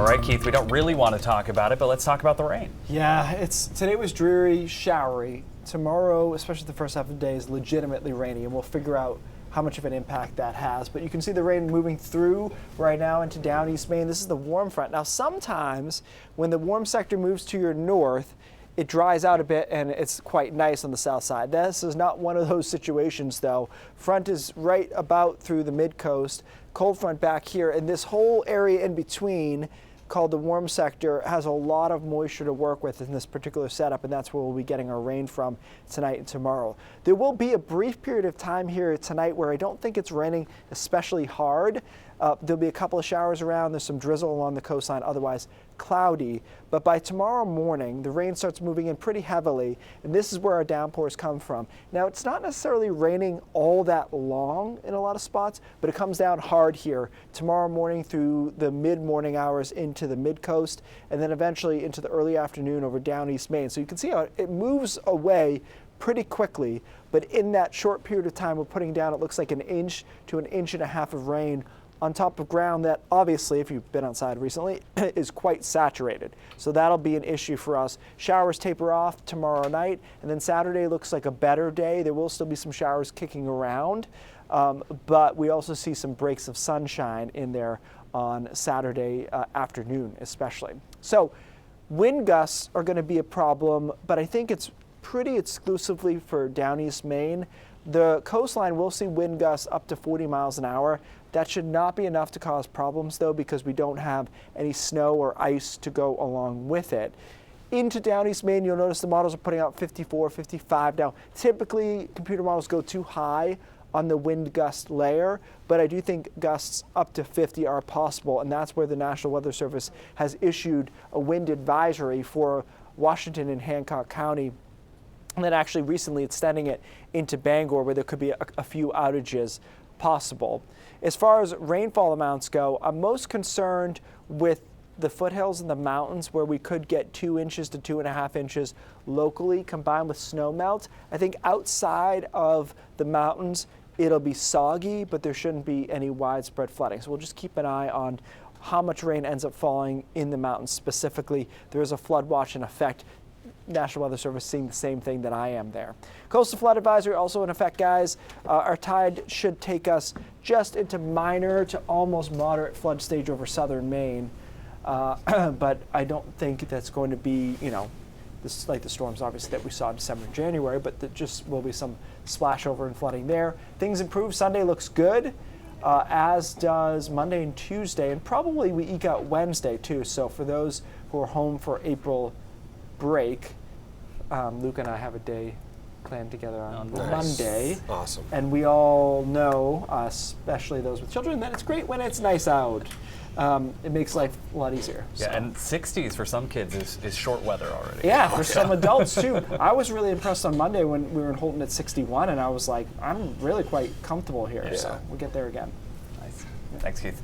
All right, Keith, we don't really want to talk about it, but let's talk about the rain. Yeah, today was dreary, showery. Tomorrow, especially the first half of the day, is legitimately rainy, and we'll figure out how much of an impact that has. But you can see the rain moving through right now into down East Maine. This is the warm front. Now, sometimes when the warm sector moves to your north, it dries out a bit and it's quite nice on the south side. This is not one of those situations, though. Front is right about through the mid-coast, cold front back here, and this whole area in between, called the warm sector, has a lot of moisture to work with in this particular setup, and that's where we'll be getting our rain from tonight and tomorrow. There will be a brief period of time here tonight where I don't think it's raining especially hard. There'll be a couple of showers around. There's some drizzle along the coastline, otherwise cloudy. But by tomorrow morning, the rain starts moving in pretty heavily, and this is where our downpours come from. Now, it's not necessarily raining all that long in a lot of spots, but it comes down hard here tomorrow morning through the mid-morning hours into the mid-coast, and then eventually into the early afternoon over down East Maine. So you can see how it moves away pretty quickly, but in that short period of time, we're putting down, it looks like 1 inch to 1.5 inches of rain on top of ground that obviously, if you've been outside recently, is quite saturated. So that'll be an issue for us. Showers taper off tomorrow night, and then Saturday looks like a better day. There will still be some showers kicking around, but we also see some breaks of sunshine in there on Saturday afternoon especially. So wind gusts are going to be a problem, but I think it's pretty exclusively for down East Maine. The coastline will see wind gusts up to 40 miles an hour. That should not be enough to cause problems, though, because we don't have any snow or ice to go along with it. Into down East Maine, you'll notice the models are putting out 54, 55. Now, typically, computer models go too high on the wind gust layer, but I do think gusts up to 50 are possible, and that's where the National Weather Service has issued a wind advisory for Washington and Hancock County, and then actually recently extending it into Bangor, where there could be a few outages possible. As far as rainfall amounts go, I'm most concerned with the foothills and the mountains, where we could get 2 inches to 2.5 inches locally combined with snow melt. I think outside of the mountains, it'll be soggy, but there shouldn't be any widespread flooding. So we'll just keep an eye on how much rain ends up falling in the mountains specifically. There is a flood watch in effect. National Weather Service seeing the same thing that I am there. Coastal flood advisory also in effect, guys. Our tide should take us just into minor to almost moderate flood stage over southern Maine. But I don't think that's going to be, like the storms obviously that we saw in December and January, but there just will be some splashover and flooding there. Things improve. Sunday looks good, as does Monday and Tuesday, and probably we eke out Wednesday too. So for those who are home for April break, Luke and I have a day planned together on Monday. Awesome. And we all know, especially those with children, that it's great when it's nice out. It makes life a lot easier. Yeah, so. and 60s for some kids is short weather already. Yeah, for some adults too. I was really impressed on Monday when we were in Holton at 61, and I was like, I'm really quite comfortable here. Yeah. So we'll get there again. Nice. Thanks, Keith.